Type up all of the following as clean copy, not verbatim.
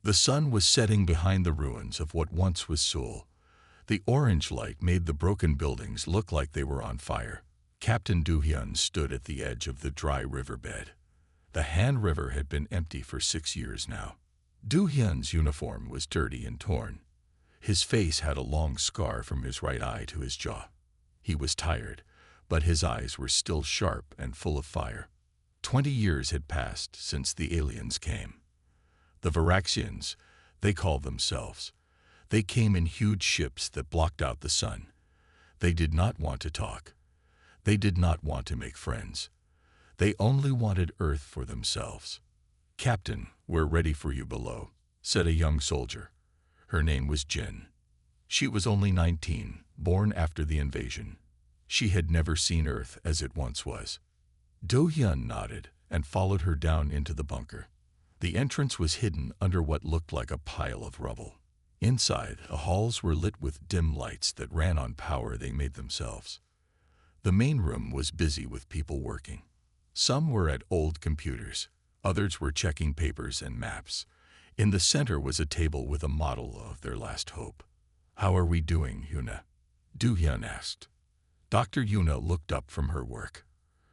The sun was setting behind the ruins of what once was Seoul. The orange light made the broken buildings look like they were on fire. Captain Do-hyun stood at the edge of the dry riverbed. The Han River had been empty for 6 years now. Do-hyun's uniform was dirty and torn. His face had a long scar from his right eye to his jaw. He was tired, but his eyes were still sharp and full of fire. 20 years had passed since the aliens came. The Varaxians, they called themselves. They came in huge ships that blocked out the sun. They did not want to talk. They did not want to make friends. They only wanted Earth for themselves. "Captain, we're ready for you below," said a young soldier. Her name was Jin. She was only 19, born after the invasion. She had never seen Earth as it once was. Do-hyun nodded and followed her down into the bunker. The entrance was hidden under what looked like a pile of rubble. Inside, the halls were lit with dim lights that ran on power they made themselves. The main room was busy with people working. Some were at old computers. Others were checking papers and maps. In the center was a table with a model of their last hope. "How are we doing, Yuna?" Do-hyun asked. Dr. Yuna looked up from her work.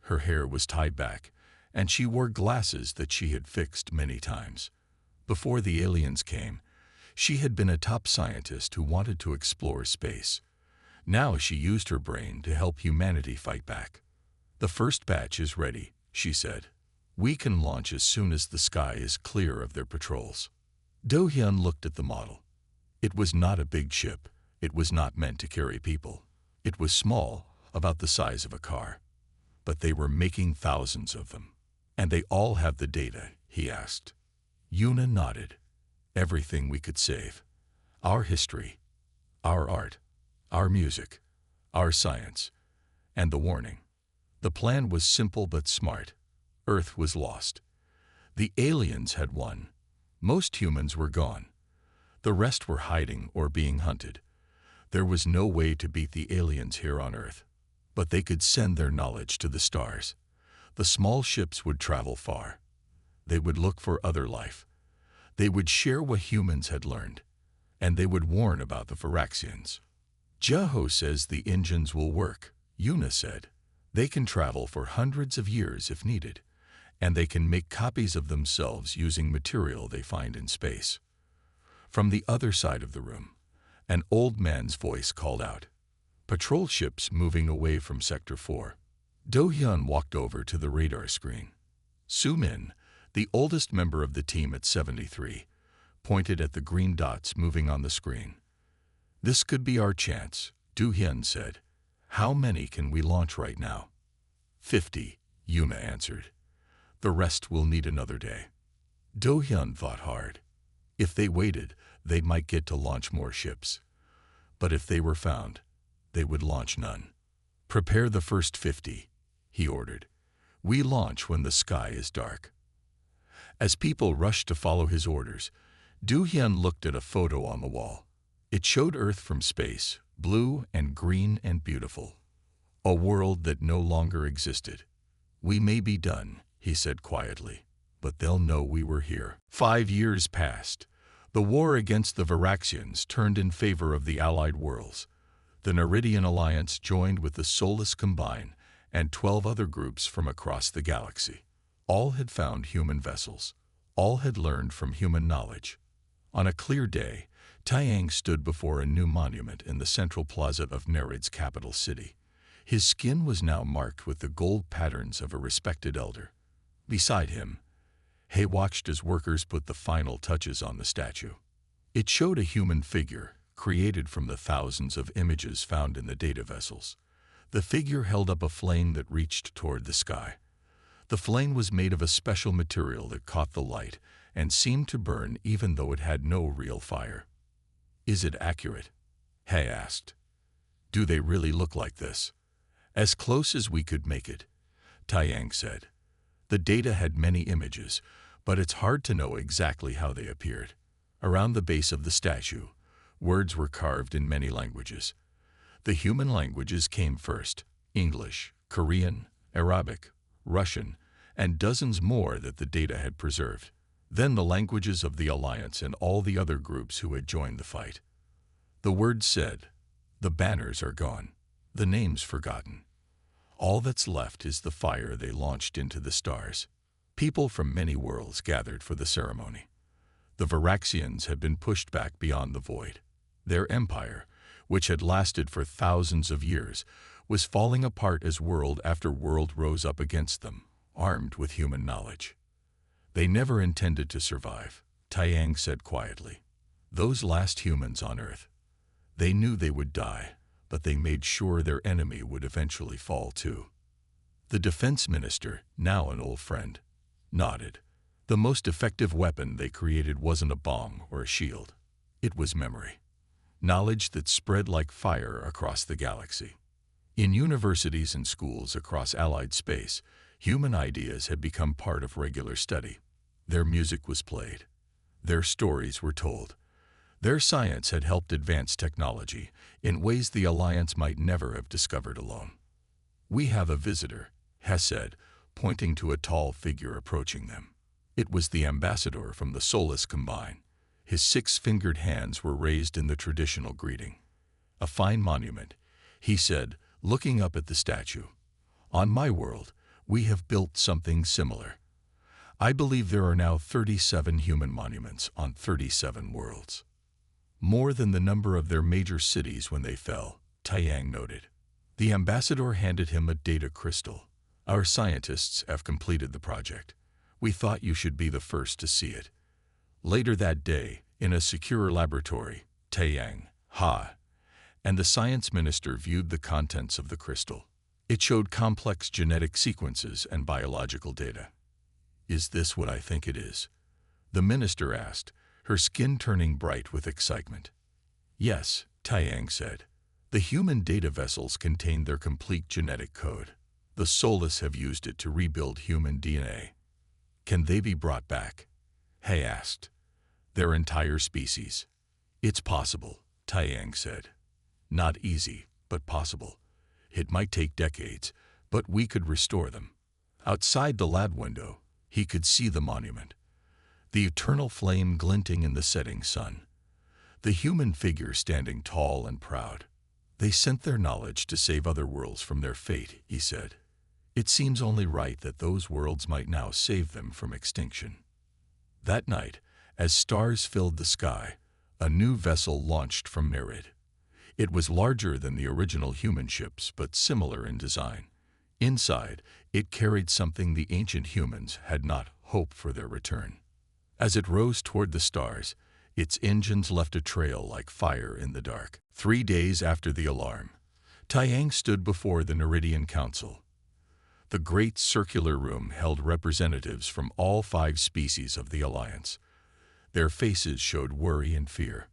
Her hair was tied back, and she wore glasses that she had fixed many times. Before the aliens came, she had been a top scientist who wanted to explore space. Now she used her brain to help humanity fight back. "The first batch is ready," she said. "We can launch as soon as the sky is clear of their patrols." Do-hyun looked at the model. It was not a big ship. It was not meant to carry people. It was small, about the size of a car. But they were making thousands of them. "And they all have the data?" he asked. Yuna nodded. "Everything we could save. Our history, our art, our music, our science, and the warning." The plan was simple but smart. Earth was lost. The aliens had won. Most humans were gone. The rest were hiding or being hunted. There was no way to beat the aliens here on Earth. But they could send their knowledge to the stars. The small ships would travel far. They would look for other life. They would share what humans had learned. And they would warn about the Varaxians. "Jeho says the engines will work," Yuna said. "They can travel for hundreds of years if needed. And they can make copies of themselves using material they find in space." From the other side of the room, an old man's voice called out. "Patrol ships moving away from Sector 4. Do-hyun walked over to the radar screen. Soo-min, the oldest member of the team at 73, pointed at the green dots moving on the screen. "This could be our chance," Do-hyun said. "How many can we launch right now?" 50, Yuna answered. "The rest will need another day." Do-hyun thought hard. If they waited, they might get to launch more ships. But if they were found, they would launch none. "Prepare the first 50, he ordered. "We launch when the sky is dark." As people rushed to follow his orders, Do-hyun looked at a photo on the wall. It showed Earth from space, blue and green and beautiful. A world that no longer existed. "We may be done," he said quietly, "but they'll know we were here." 5 years passed. The war against the Varaxians turned in favor of the Allied worlds. The Neridian Alliance joined with the Solus Combine and 12 other groups from across the galaxy. All had found human vessels. All had learned from human knowledge. On a clear day, Taeyang stood before a new monument in the central plaza of Nerid's capital city. His skin was now marked with the gold patterns of a respected elder. Beside him, He watched as workers put the final touches on the statue. It showed a human figure, created from the thousands of images found in the data vessels. The figure held up a flame that reached toward the sky. The flame was made of a special material that caught the light and seemed to burn even though it had no real fire. "Is it accurate?" He asked. "Do they really look like this?" "As close as we could make it," Taeyang said. The data had many images, but it's hard to know exactly how they appeared. Around the base of the statue, words were carved in many languages. The human languages came first: English, Korean, Arabic, Russian, and dozens more that the data had preserved. Then the languages of the Alliance and all the other groups who had joined the fight. The words said, "The banners are gone, the names forgotten. All that's left is the fire they launched into the stars." People from many worlds gathered for the ceremony. The Varaxians had been pushed back beyond the void. Their empire, which had lasted for thousands of years, was falling apart as world after world rose up against them, armed with human knowledge. "They never intended to survive," Taiyang said quietly. "Those last humans on Earth. They knew they would die, but they made sure their enemy would eventually fall too." The defense minister, now an old friend, nodded. The most effective weapon they created wasn't a bomb or a shield. It was memory. Knowledge that spread like fire across the galaxy. In universities and schools across allied space, human ideas had become part of regular study. Their music was played. Their stories were told. Their science had helped advance technology in ways the Alliance might never have discovered alone. "We have a visitor," Hess said, pointing to a tall figure approaching them. It was the ambassador from the Solus Combine. His 6-fingered hands were raised in the traditional greeting. "A fine monument," he said, looking up at the statue. "On my world, we have built something similar. I believe there are now 37 human monuments on 37 worlds. More than the number of their major cities when they fell," Taiyang noted. The ambassador handed him a data crystal. "Our scientists have completed the project. We thought you should be the first to see it." Later that day, in a secure laboratory, Taiyang, and the science minister viewed the contents of the crystal. It showed complex genetic sequences and biological data. "Is this what I think it is?" the minister asked, her skin turning bright with excitement. "Yes," Taiyang said. "The human data vessels contain their complete genetic code. The Solus have used it to rebuild human DNA." "Can they be brought back?" He asked. "Their entire species." "It's possible," Taiyang said. "Not easy, but possible. It might take decades, but we could restore them." Outside the lab window, he could see the monument, the eternal flame glinting in the setting sun. The human figure standing tall and proud. "They sent their knowledge to save other worlds from their fate," he said. "It seems only right that those worlds might now save them from extinction." That night, as stars filled the sky, a new vessel launched from Merid. It was larger than the original human ships, but similar in design. Inside, it carried something the ancient humans had not hoped for their return. As it rose toward the stars, its engines left a trail like fire in the dark. 3 days after the alarm, Taiyang stood before the Neridian Council. The great circular room held representatives from all 5 species of the Alliance. Their faces showed worry and fear.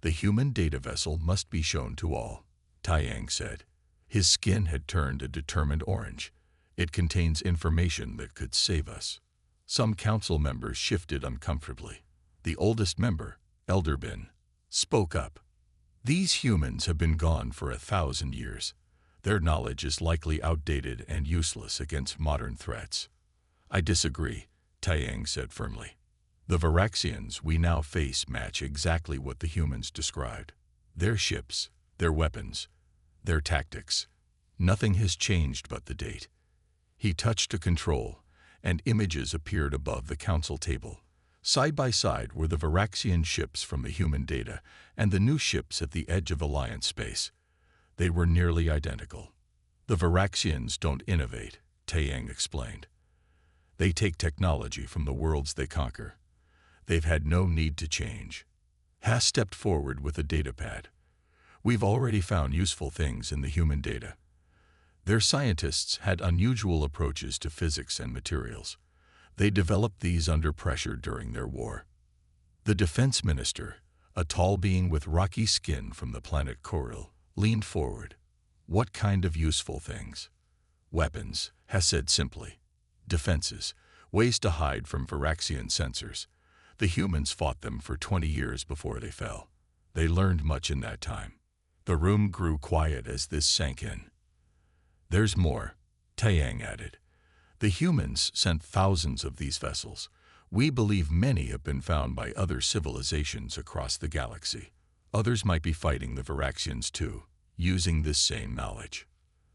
"The human data vessel must be shown to all," Taiyang said. His skin had turned a determined orange. "It contains information that could save us." Some council members shifted uncomfortably. The oldest member, Elder Bin, spoke up. "These humans have been gone for 1,000 years. Their knowledge is likely outdated and useless against modern threats." "I disagree," Taiyang said firmly. "The Varaxians we now face match exactly what the humans described. Their ships, their weapons, their tactics. Nothing has changed but the date." He touched a control, and images appeared above the council table. Side by side were the Varaxian ships from the human data and the new ships at the edge of Alliance space. They were nearly identical. "The Varaxians don't innovate," Taiyang explained. "They take technology from the worlds they conquer. They've had no need to change." Haas stepped forward with a data pad. "We've already found useful things in the human data." Their scientists had unusual approaches to physics and materials. They developed these under pressure during their war. The defense minister, a tall being with rocky skin from the planet Koril, leaned forward. "What kind of useful things?" "Weapons," Hess said simply. "Defenses, ways to hide from Varaxian sensors. The humans fought them for 20 years before they fell. They learned much in that time." The room grew quiet as this sank in. "There's more," Taiyang added. "The humans sent thousands of these vessels. We believe many have been found by other civilizations across the galaxy. Others might be fighting the Varaxians too, using this same knowledge.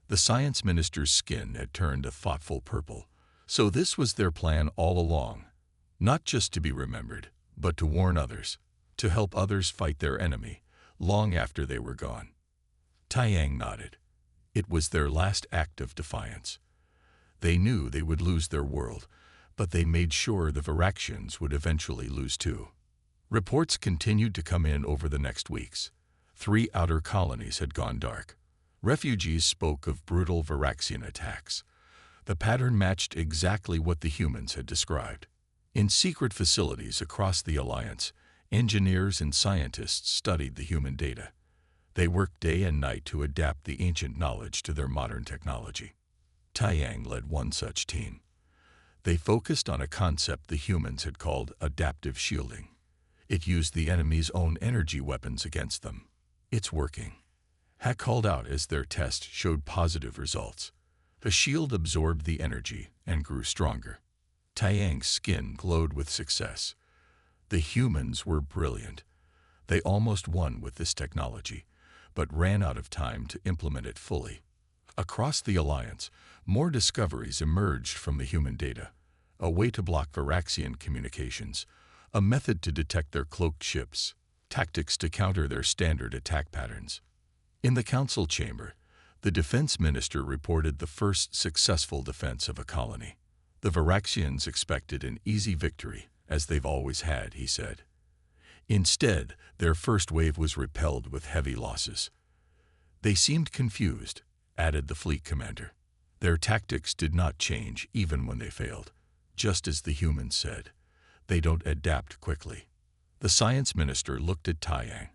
The science minister's skin had turned a thoughtful purple. So this was their plan all along. Not just to be remembered, but to warn others, to help others fight their enemy, long after they were gone. Taiyang nodded. It was their last act of defiance. They knew they would lose their world, but they made sure the Varaxians would eventually lose too. Reports continued to come in over the next weeks. 3 outer colonies had gone dark. Refugees spoke of brutal Varaxian attacks. The pattern matched exactly what the humans had described. In secret facilities across the Alliance, engineers and scientists studied the human data. They worked day and night to adapt the ancient knowledge to their modern technology. Taiyang led one such team. They focused on a concept the humans had called adaptive shielding. It used the enemy's own energy weapons against them. It's working. Hack called out as their test showed positive results. The shield absorbed the energy and grew stronger. Taiyang's skin glowed with success. The humans were brilliant. They almost won with this technology, but ran out of time to implement it fully. Across the Alliance, more discoveries emerged from the human data. A way to block Varaxian communications, a method to detect their cloaked ships, tactics to counter their standard attack patterns. In the council chamber, the defense minister reported the first successful defense of a colony. The Varaxians expected an easy victory, as they've always had, he said. Instead, their first wave was repelled with heavy losses. They seemed confused, added the fleet commander. Their tactics did not change even when they failed. Just as the humans said, they don't adapt quickly. The science minister looked at Taiyang.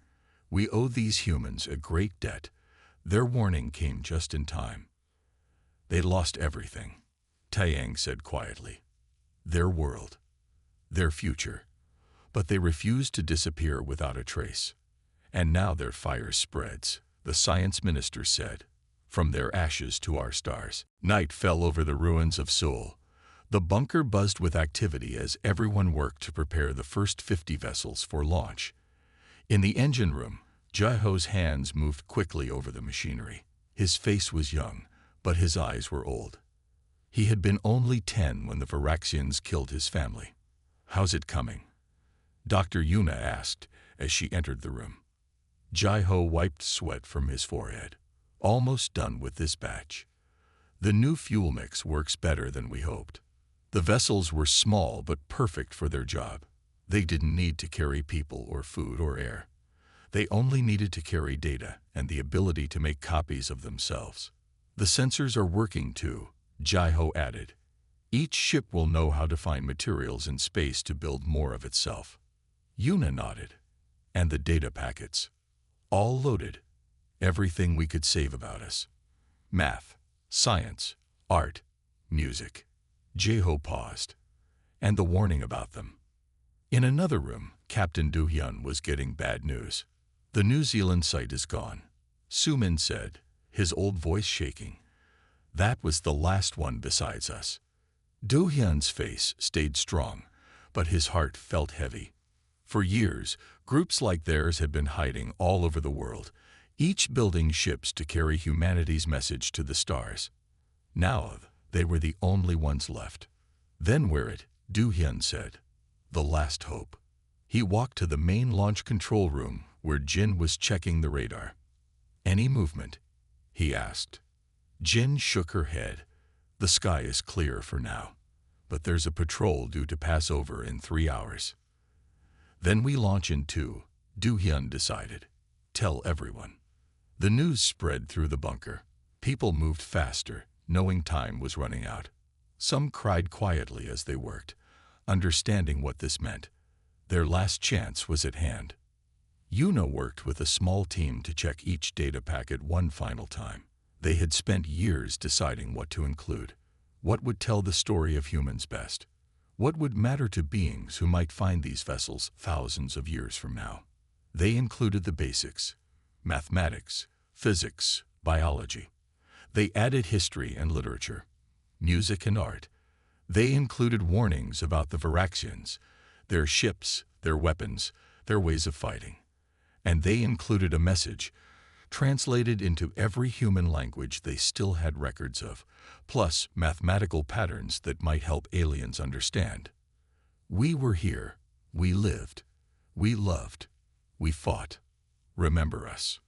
We owe these humans a great debt. Their warning came just in time. They lost everything, Taiyang said quietly. Their world, their future. But they refused to disappear without a trace. And now their fire spreads, the science minister said. From their ashes to our stars. Night fell over the ruins of Seoul. The bunker buzzed with activity as everyone worked to prepare the first 50 vessels for launch. In the engine room, Jae-ho's hands moved quickly over the machinery. His face was young, but his eyes were old. He had been only 10 when the Varaxians killed his family. How's it coming? Dr. Yuna asked as she entered the room. Jae-ho wiped sweat from his forehead. Almost done with this batch. The new fuel mix works better than we hoped. The vessels were small but perfect for their job. They didn't need to carry people or food or air. They only needed to carry data and the ability to make copies of themselves. The sensors are working too, Jae-ho added. Each ship will know how to find materials in space to build more of itself. Yuna nodded. And the data packets. All loaded. Everything we could save about us. Math, science, art, music. Jae-ho paused. And the warning about them. In another room, Captain Do-hyun was getting bad news. The New Zealand site is gone, Sumin said, his old voice shaking. That was the last one besides us. Do-hyun's face stayed strong, but his heart felt heavy. For years, groups like theirs had been hiding all over the world, each building ships to carry humanity's message to the stars. Now, they were the only ones left. Then we're it, Do-hyun said. The last hope. He walked to the main launch control room where Jin was checking the radar. Any movement? He asked. Jin shook her head. The sky is clear for now, but there's a patrol due to pass over in 3 hours. Then we launch in 2, Do-hyun decided. Tell everyone. The news spread through the bunker. People moved faster, knowing time was running out. Some cried quietly as they worked, understanding what this meant. Their last chance was at hand. Yuna worked with a small team to check each data packet one final time. They had spent years deciding what to include. What would tell the story of humans best? What would matter to beings who might find these vessels thousands of years from now? They included the basics: mathematics, physics, biology. They added history and literature, music and art. They included warnings about the Varaxians, their ships, their weapons, their ways of fighting. And they included a message, translated into every human language they still had records of, plus mathematical patterns that might help aliens understand. We were here. We lived. We loved. We fought. Remember us.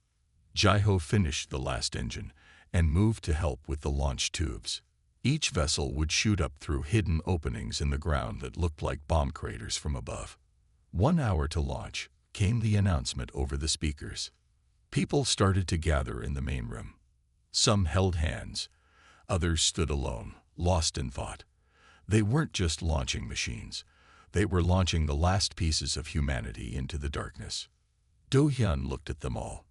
Jai-Ho finished the last engine and moved to help with the launch tubes. Each vessel would shoot up through hidden openings in the ground that looked like bomb craters from above. 1 hour to launch, came the announcement over the speakers. People started to gather in the main room. Some held hands. Others stood alone, lost in thought. They weren't just launching machines. They were launching the last pieces of humanity into the darkness. Do-hyun looked at them all.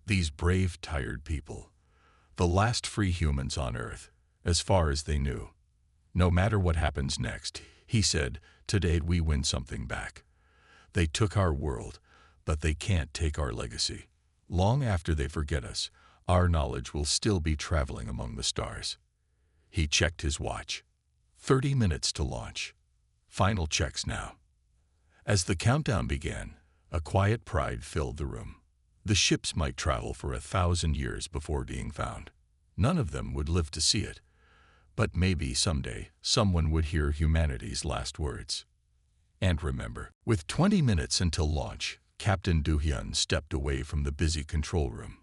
These brave, tired people. The last free humans on Earth, as far as they knew. No matter what happens next, he said, today we win something back. They took our world, but they can't take our legacy. Long after they forget us, our knowledge will still be traveling among the stars. He checked his watch. 30 minutes to launch. Final checks now. As the countdown began, a quiet pride filled the room. The ships might travel for 1,000 years before being found. None of them would live to see it. But maybe someday, someone would hear humanity's last words. And remember, with 20 minutes until launch, Captain Do-hyun stepped away from the busy control room.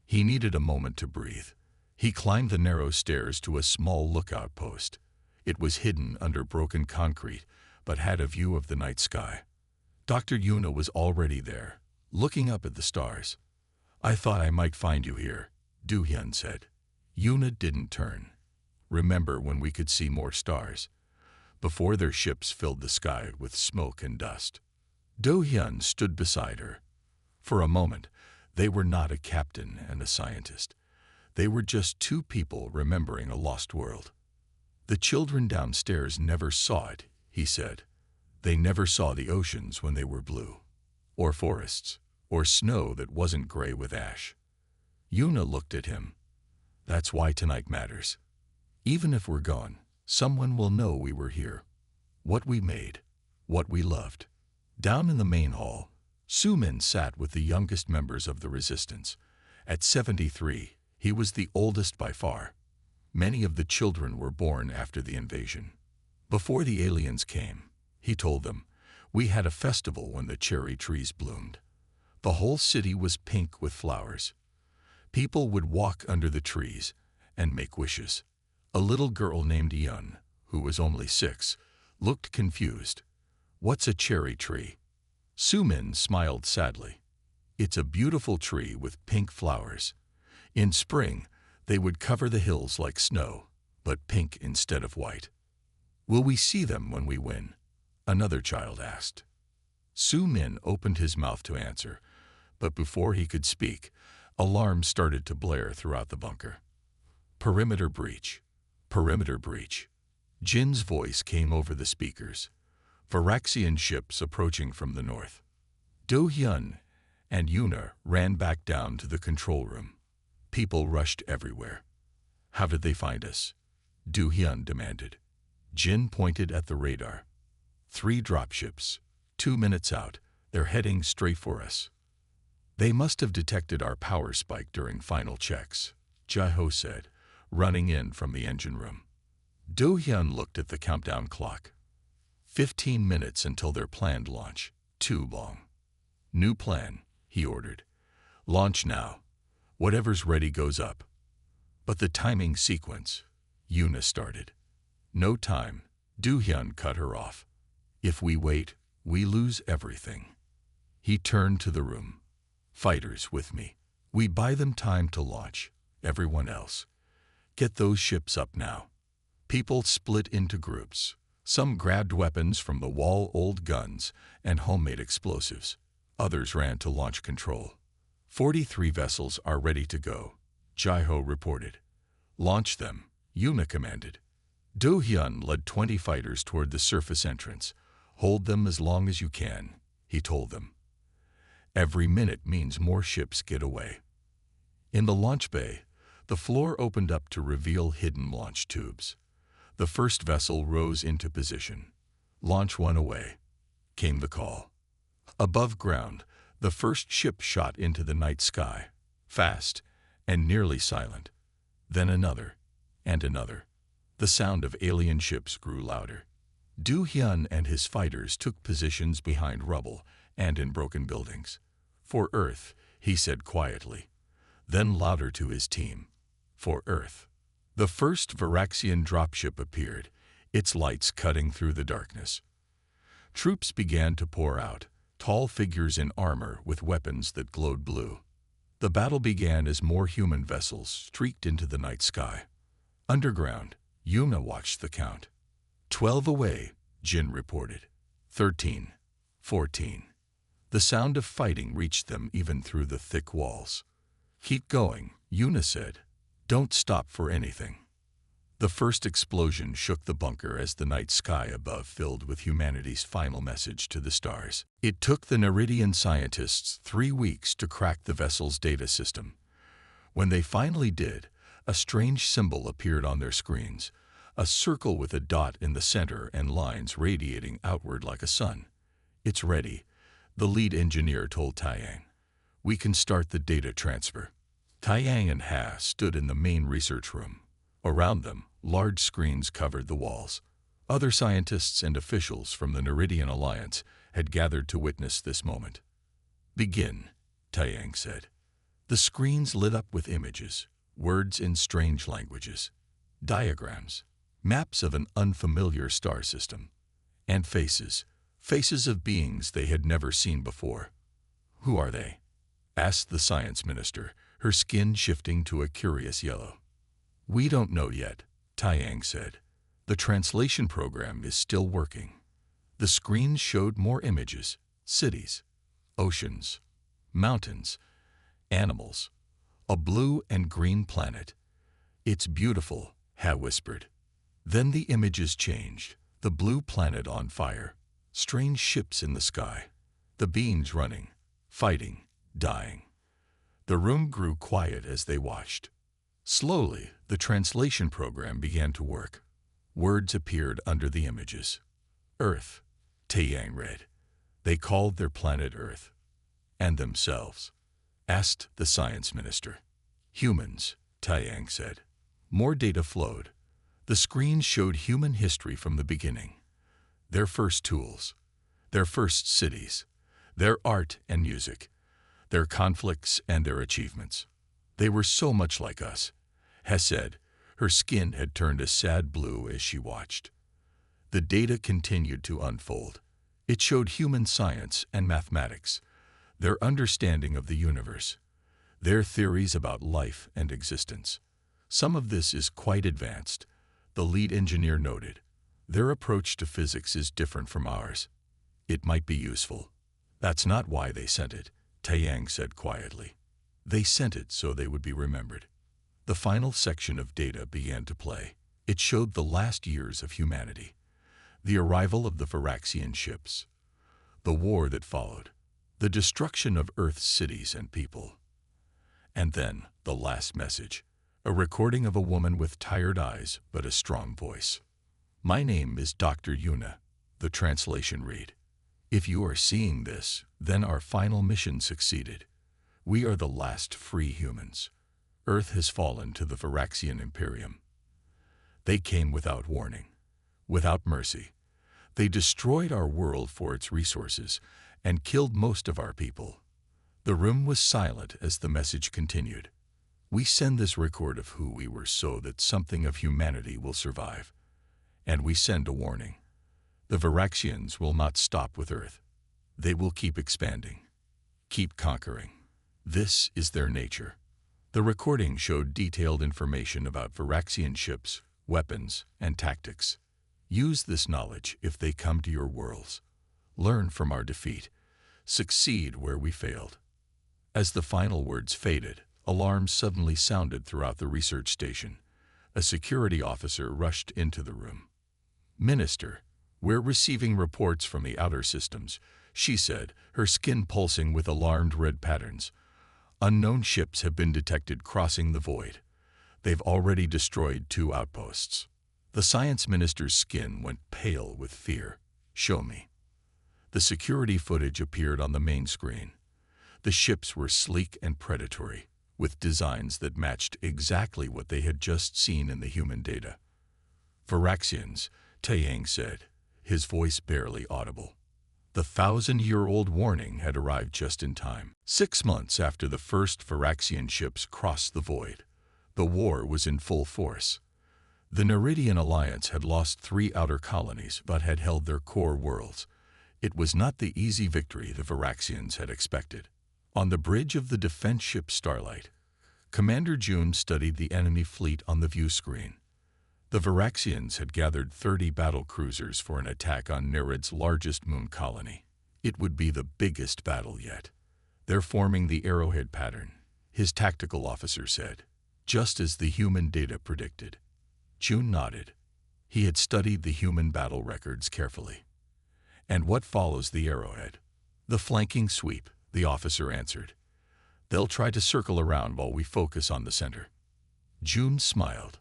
He needed a moment to breathe. He climbed the narrow stairs to a small lookout post. It was hidden under broken concrete, but had a view of the night sky. Dr. Yuna was already there, looking up at the stars. I thought I might find you here, Do-hyun said. Yuna didn't turn. Remember when we could see more stars? Before their ships filled the sky with smoke and dust. Do-hyun stood beside her. For a moment, they were not a captain and a scientist. They were just two people remembering a lost world. The children downstairs never saw it, he said. They never saw the oceans when they were blue, or forests, or snow that wasn't gray with ash. Yuna looked at him. That's why tonight matters. Even if we're gone, someone will know we were here. What we made, what we loved. Down in the main hall, Soo-min sat with the youngest members of the resistance. At 73, he was the oldest by far. Many of the children were born after the invasion. Before the aliens came, he told them, we had a festival when the cherry trees bloomed. The whole city was pink with flowers. People would walk under the trees and make wishes. A little girl named Yun, who was only 6, looked confused. What's a cherry tree? Soo-min smiled sadly. It's a beautiful tree with pink flowers. In spring, they would cover the hills like snow, but pink instead of white. Will we see them when we win? Another child asked. Soo-min opened his mouth to answer, but before he could speak, alarms started to blare throughout the bunker. Perimeter breach. Perimeter breach. Jin's voice came over the speakers. Varaxian ships approaching from the north. Do-hyun and Yuna ran back down to the control room. People rushed everywhere. How did they find us? Do-hyun demanded. Jin pointed at the radar. 3 dropships. 2 minutes out. They're heading straight for us. They must have detected our power spike during final checks, Jai-Ho said, running in from the engine room. Do-hyun looked at the countdown clock. 15 minutes until their planned launch. Too long. New plan, he ordered. Launch now. Whatever's ready goes up. But the timing sequence, Yuna started. No time, Do-hyun cut her off. If we wait, we lose everything. He turned to the room. Fighters with me. We buy them time to launch. Everyone else. Get those ships up now. People split into groups. Some grabbed weapons from the wall, old guns, and homemade explosives. Others ran to launch control. 43 vessels are ready to go, Jai-Ho reported. Launch them, Yuna commanded. Do-hyun led 20 fighters toward the surface entrance. Hold them as long as you can, he told them. Every minute means more ships get away. In the launch bay, the floor opened up to reveal hidden launch tubes. The first vessel rose into position. "Launch one away," came the call. Above ground, the first ship shot into the night sky, fast and nearly silent. Then another, and another. The sound of alien ships grew louder. Du Hyun and his fighters took positions behind rubble and in broken buildings. "For Earth," he said quietly. Then louder to his team, "For Earth." The first Varaxian dropship appeared, its lights cutting through the darkness. Troops began to pour out, tall figures in armor with weapons that glowed blue. The battle began as more human vessels streaked into the night sky. Underground, Yuna watched the count. 12 away, Jin reported. 13, 14. The sound of fighting reached them even through the thick walls. "Keep going," Yuna said. "Don't stop for anything." The first explosion shook the bunker as the night sky above filled with humanity's final message to the stars. It took the Neridian scientists 3 weeks to crack the vessel's data system. When they finally did, a strange symbol appeared on their screens, a circle with a dot in the center and lines radiating outward like a sun. "It's ready," the lead engineer told Taiyang. "We can start the data transfer." Taiyang and Ha stood in the main research room. Around them, large screens covered the walls. Other scientists and officials from the Neridian Alliance had gathered to witness this moment. "Begin," Taiyang said. The screens lit up with images, words in strange languages, diagrams, maps of an unfamiliar star system, and faces of beings they had never seen before. "Who are they?" asked the science minister, her skin shifting to a curious yellow. "We don't know yet," Taiyang said. "The translation program is still working." The screens showed more images, cities, oceans, mountains, animals, a blue and green planet. "It's beautiful," Ha whispered. Then the images changed, the blue planet on fire, strange ships in the sky, the beings running, fighting, dying. The room grew quiet as they watched. Slowly, the translation program began to work. Words appeared under the images. "Earth," Taiyang read. "They called their planet Earth." "And themselves?" asked the science minister. "Humans," Taiyang said. More data flowed. The screen showed human history from the beginning. Their first tools, their first cities, their art and music, their conflicts and their achievements. "They were so much like us," Hess said. Her skin had turned a sad blue as she watched. The data continued to unfold. It showed human science and mathematics, their understanding of the universe, their theories about life and existence. "Some of this is quite advanced," the lead engineer noted. "Their approach to physics is different from ours. It might be useful." "That's not why they sent it," Taiyang said quietly. "They sent it so they would be remembered." The final section of data began to play. It showed the last years of humanity, the arrival of the Varaxian ships, the war that followed, the destruction of Earth's cities and people. And then the last message, a recording of a woman with tired eyes but a strong voice. "My name is Dr. Yuna," the translation read. "If you are seeing this, then our final mission succeeded. We are the last free humans. Earth has fallen to the Varaxian Imperium. They came without warning, without mercy. They destroyed our world for its resources and killed most of our people." The room was silent as the message continued. "We send this record of who we were so that something of humanity will survive. And we send a warning. The Varaxians will not stop with Earth. They will keep expanding, keep conquering. This is their nature." The recording showed detailed information about Varaxian ships, weapons, and tactics. "Use this knowledge if they come to your worlds. Learn from our defeat. Succeed where we failed." As the final words faded, alarms suddenly sounded throughout the research station. A security officer rushed into the room. "Minister, we're receiving reports from the outer systems," she said, her skin pulsing with alarmed red patterns. "Unknown ships have been detected crossing the void. They've already destroyed 2 outposts." The science minister's skin went pale with fear. "Show me." The security footage appeared on the main screen. The ships were sleek and predatory, with designs that matched exactly what they had just seen in the human data. "Varaxians," Taeyang said, his voice barely audible. The 1,000-year-old warning had arrived just in time. 6 months after the first Varaxian ships crossed the void, the war was in full force. The Neridian Alliance had lost 3 outer colonies but had held their core worlds. It was not the easy victory the Varaxians had expected. On the bridge of the defense ship Starlight, Commander June studied the enemy fleet on the view screen. The Varaxians had gathered 30 battle cruisers for an attack on Nereid's largest moon colony. It would be the biggest battle yet. "They're forming the arrowhead pattern," his tactical officer said, just as the human data predicted. June nodded. He had studied the human battle records carefully. "And what follows the arrowhead?" "The flanking sweep," the officer answered. "They'll try to circle around while we focus on the center." June smiled.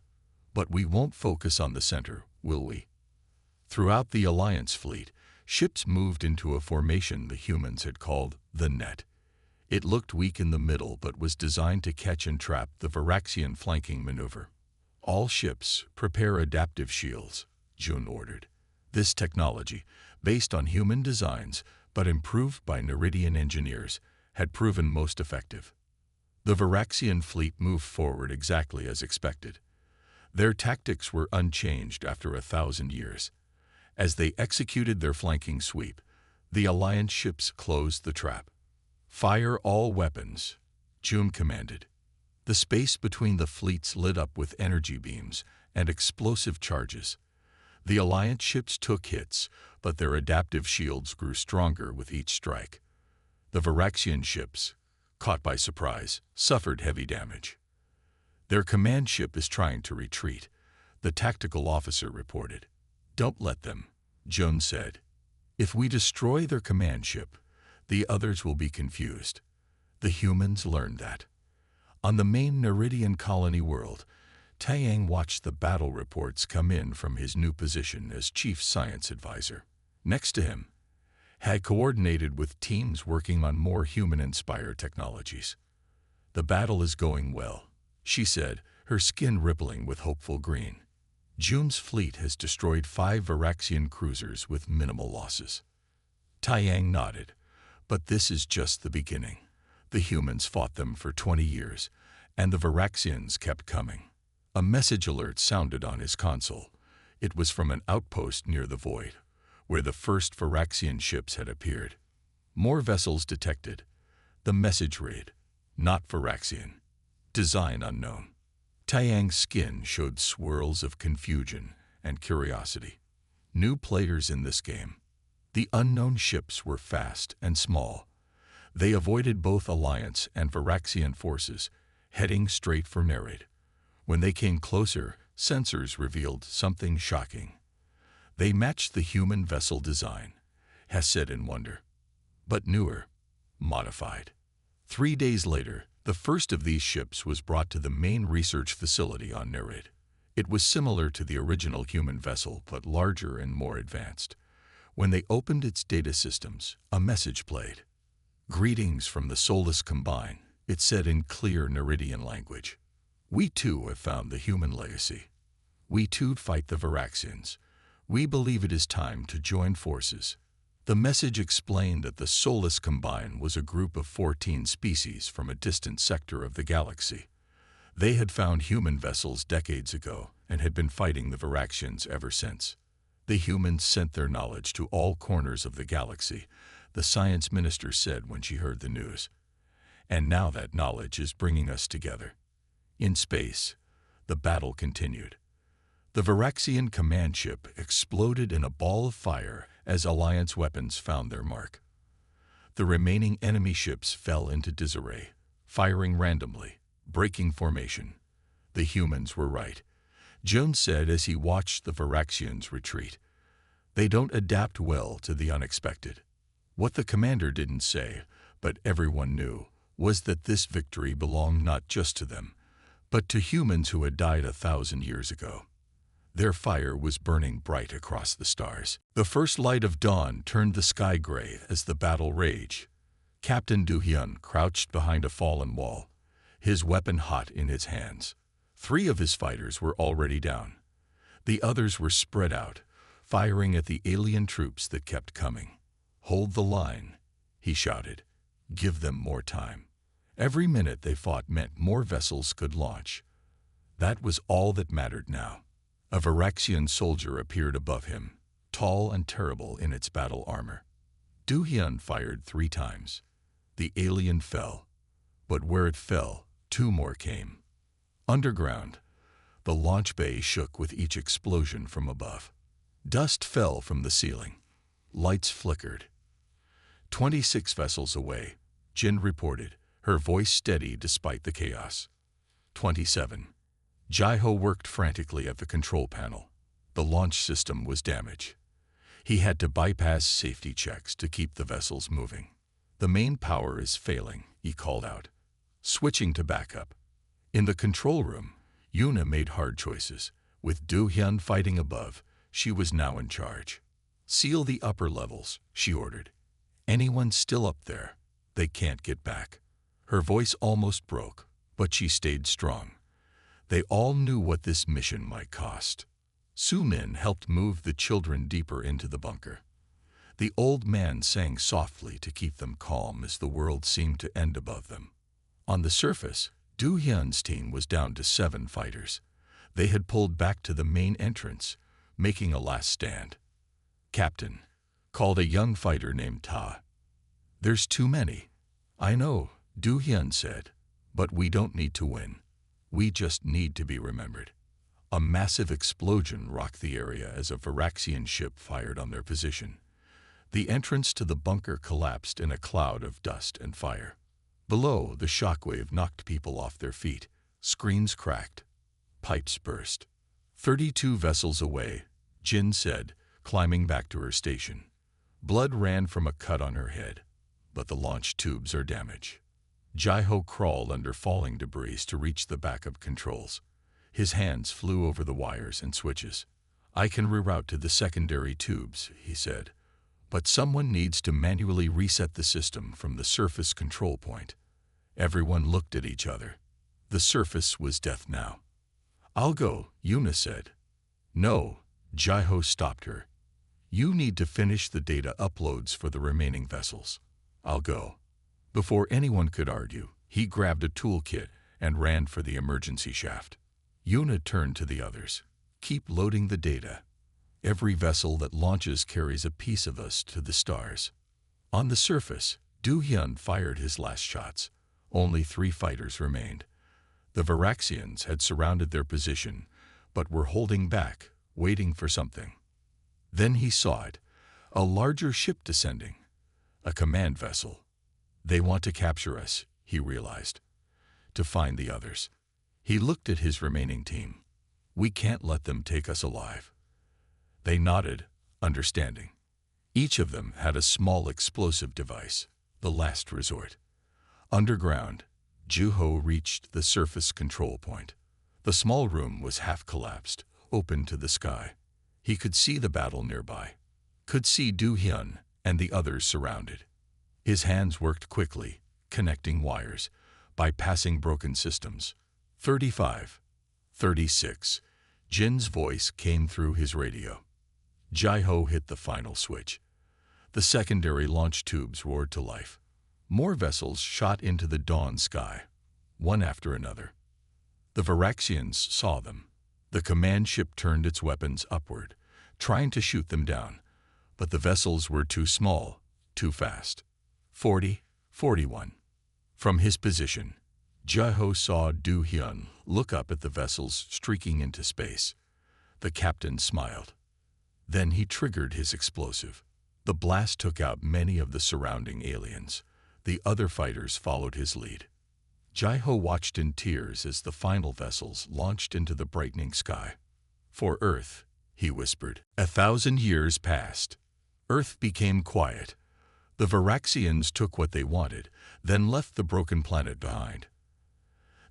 "But we won't focus on the center, will we?" Throughout the Alliance fleet, ships moved into a formation the humans had called the Net. It looked weak in the middle but was designed to catch and trap the Varaxian flanking maneuver. "All ships, prepare adaptive shields," June ordered. This technology, based on human designs but improved by Neridian engineers, had proven most effective. The Varaxian fleet moved forward exactly as expected. Their tactics were unchanged after 1,000 years. As they executed their flanking sweep, the Alliance ships closed the trap. "Fire all weapons," June commanded. The space between the fleets lit up with energy beams and explosive charges. The Alliance ships took hits, but their adaptive shields grew stronger with each strike. The Varaxian ships, caught by surprise, suffered heavy damage. "Their command ship is trying to retreat," the tactical officer reported. "Don't let them," June said. "If we destroy their command ship, the others will be confused." The humans learned that. On the main Neridian colony world, Taeyang watched the battle reports come in from his new position as chief science advisor. Next to him, had coordinated with teams working on more human-inspired technologies. "The battle is going well," she said, her skin rippling with hopeful green. "June's fleet has destroyed 5 Varaxian cruisers with minimal losses." Taeyang nodded. "But this is just the beginning. The humans fought them for 20 years, and the Varaxians kept coming." A message alert sounded on his console. It was from an outpost near the void, where the first Varaxian ships had appeared. "More vessels detected." The message read, "Not Varaxian. Design unknown." Taeyang's skin showed swirls of confusion and curiosity. New players in this game. The unknown ships were fast and small. They avoided both Alliance and Varaxian forces, heading straight for Nereid. When they came closer, sensors revealed something shocking. They matched the human vessel design, Hess said in wonder. But newer, modified. 3 days later, the first of these ships was brought to the main research facility on Nereid. It was similar to the original human vessel, but larger and more advanced. When they opened its data systems, a message played. "Greetings from the Soulless Combine," it said in clear Neridian language. "We too have found the human legacy. We too fight the Varaxians. We believe it is time to join forces." The message explained that the Soulless Combine was a group of 14 species from a distant sector of the galaxy. They had found human vessels decades ago and had been fighting the Varaxians ever since. The humans sent their knowledge to all corners of the galaxy, the science minister said when she heard the news. "And now that knowledge is bringing us together." In space, the battle continued. The Varaxian command ship exploded in a ball of fire as Alliance weapons found their mark. The remaining enemy ships fell into disarray, firing randomly, breaking formation. The humans were right, Jones said as he watched the Varaxians retreat. "They don't adapt well to the unexpected." What the commander didn't say, but everyone knew, was that this victory belonged not just to them, but to humans who had died 1,000 years ago. Their fire was burning bright across the stars. The first light of dawn turned the sky gray as the battle raged. Captain Du-hyun crouched behind a fallen wall, his weapon hot in his hands. 3 of his fighters were already down. The others were spread out, firing at the alien troops that kept coming. "Hold the line," he shouted. "Give them more time." Every minute they fought meant more vessels could launch. That was all that mattered now. A Varaxian soldier appeared above him, tall and terrible in its battle armor. Du-hyun fired 3 times. The alien fell, but where it fell, 2 more came. Underground, the launch bay shook with each explosion from above. Dust fell from the ceiling. Lights flickered. 26 vessels away, Jin reported, her voice steady despite the chaos. 27. Jai-ho worked frantically at the control panel. The launch system was damaged. He had to bypass safety checks to keep the vessels moving. "The main power is failing," he called out. Switching to backup. In the control room, Yuna made hard choices. With Du-hyun fighting above, she was now in charge. "Seal the upper levels," she ordered. "Anyone still up there, they can't get back." Her voice almost broke, but she stayed strong. They all knew what this mission might cost. Su-min helped move the children deeper into the bunker. The old man sang softly to keep them calm as the world seemed to end above them. On the surface, Du-hyun's team was down to 7 fighters. They had pulled back to the main entrance, making a last stand. "Captain," called a young fighter named Ta. "There's too many." "I know," Du-hyun said, "but we don't need to win. We just need to be remembered." A massive explosion rocked the area as a Varaxian ship fired on their position. The entrance to the bunker collapsed in a cloud of dust and fire. Below, the shockwave knocked people off their feet. Screens cracked. Pipes burst. 32 vessels away, Jin said, climbing back to her station. Blood ran from a cut on her head, but the launch tubes are damaged. Jai-ho crawled under falling debris to reach the backup controls. His hands flew over the wires and switches. "I can reroute to the secondary tubes," he said. "But someone needs to manually reset the system from the surface control point." Everyone looked at each other. The surface was death now. "I'll go," Yuna said. "No," Jai-ho stopped her. "You need to finish the data uploads for the remaining vessels." "I'll go." Before anyone could argue, he grabbed a toolkit and ran for the emergency shaft. Yuna turned to the others. "Keep loading the data. Every vessel that launches carries a piece of us to the stars." On the surface, Du-hyun fired his last shots. Only 3 fighters remained. The Varaxians had surrounded their position, but were holding back, waiting for something. Then he saw it, a larger ship descending, a command vessel. "They want to capture us," he realized. To find the others. He looked at his remaining team. "We can't let them take us alive." They nodded, understanding. Each of them had a small explosive device, the last resort. Underground, Jai-ho reached the surface control point. The small room was half collapsed, open to the sky. He could see the battle nearby, could see Du-hyun and the others surrounded. His hands worked quickly, connecting wires, bypassing broken systems. 35. 36. Jin's voice came through his radio. Jai-ho hit the final switch. The secondary launch tubes roared to life. More vessels shot into the dawn sky, one after another. The Varaxians saw them. The command ship turned its weapons upward, trying to shoot them down, but the vessels were too small, too fast. 40, 41. From his position, Jai-ho saw Du-hyun look up at the vessels streaking into space. The captain smiled. Then he triggered his explosive. The blast took out many of the surrounding aliens. The other fighters followed his lead. Jai-ho watched in tears as the final vessels launched into the brightening sky. "For Earth," he whispered. 1,000 years passed. Earth became quiet. The Varaxians took what they wanted, then left the broken planet behind.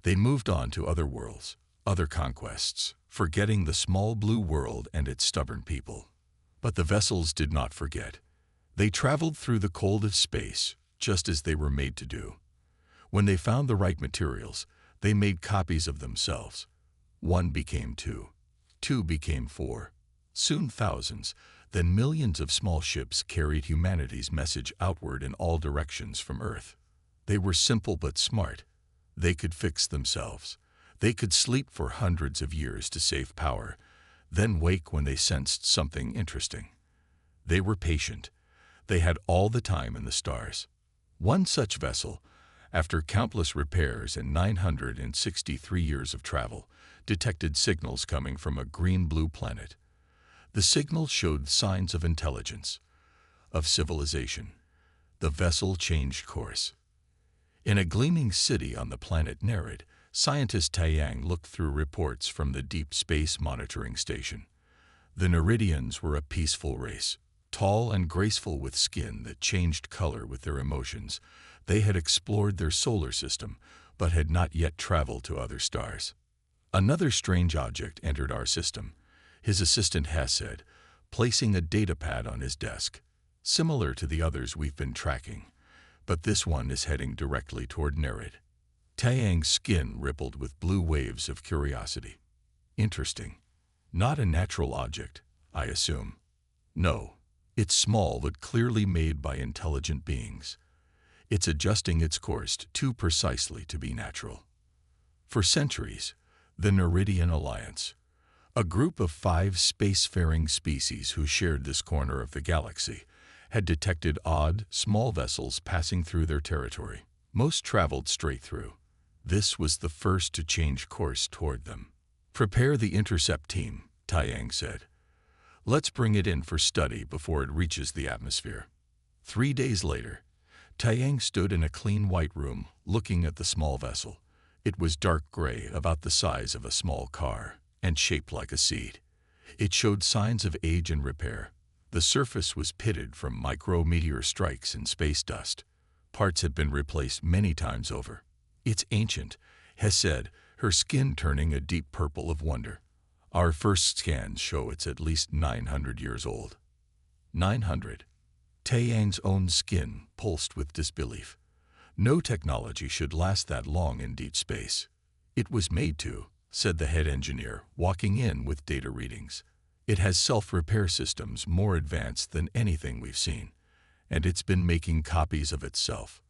They moved on to other worlds, other conquests, forgetting the small blue world and its stubborn people. But the vessels did not forget. They traveled through the cold of space, just as they were made to do. When they found the right materials, they made copies of themselves. 1 became 2. 2 became 4. Soon thousands, then millions of small ships carried humanity's message outward in all directions from Earth. They were simple but smart. They could fix themselves. They could sleep for hundreds of years to save power, then wake when they sensed something interesting. They were patient. They had all the time in the stars. One such vessel, after countless repairs and 963 years of travel, detected signals coming from a green-blue planet. The signals showed signs of intelligence, of civilization. The vessel changed course. In a gleaming city on the planet Nerid, scientist Taiyang looked through reports from the Deep Space Monitoring Station. The Neridians were a peaceful race, tall and graceful with skin that changed color with their emotions. They had explored their solar system, but had not yet traveled to other stars. Another strange object entered our system, his assistant Hess said, placing a datapad on his desk, similar to the others we've been tracking. But this one is heading directly toward Nerid. Taiyang's skin rippled with blue waves of curiosity. Interesting. Not a natural object, I assume. No, it's small but clearly made by intelligent beings. It's adjusting its course too precisely to be natural. For centuries, the Neridian Alliance, a group of 5 spacefaring species who shared this corner of the galaxy, had detected odd, small vessels passing through their territory. Most traveled straight through. This was the first to change course toward them. Prepare the intercept team, Taiyang said. Let's bring it in for study before it reaches the atmosphere. 3 days later, Taiyang stood in a clean white room looking at the small vessel. It was dark gray, about the size of a small car, and shaped like a seed. It showed signs of age and repair. The surface was pitted from micrometeor strikes and space dust. Parts had been replaced many times over. It's ancient, Hess said, her skin turning a deep purple of wonder. Our first scans show it's at least 900 years old. 900. Taiyang's own skin pulsed with disbelief. No technology should last that long in deep space. It was made to, said the head engineer, walking in with data readings. It has self-repair systems more advanced than anything we've seen, and it's been making copies of itself.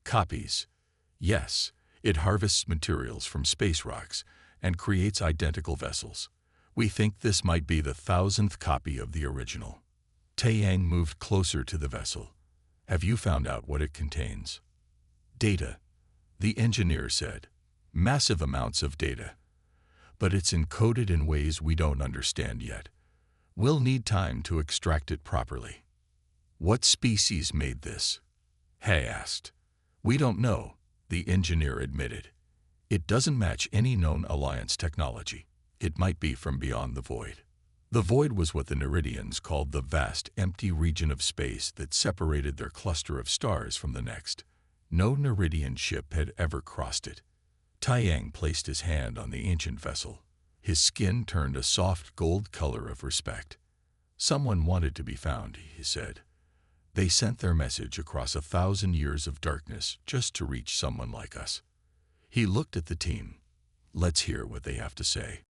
Copies. Yes, it harvests materials from space rocks and creates identical vessels. We think this might be the 1,000th copy of the original. Taiyang moved closer to the vessel. Have you found out what it contains? Data, the engineer said. Massive amounts of data. But it's encoded in ways we don't understand yet. We'll need time to extract it properly. What species made this? Hay asked. We don't know, the engineer admitted. It doesn't match any known Alliance technology. It might be from beyond the void. The void was what the Neridians called the vast, empty region of space that separated their cluster of stars from the next. No Neridian ship had ever crossed it. Taiyang placed his hand on the ancient vessel. His skin turned a soft gold color of respect. Someone wanted to be found, he said. They sent their message across 1,000 years of darkness just to reach someone like us. He looked at the team. Let's hear what they have to say.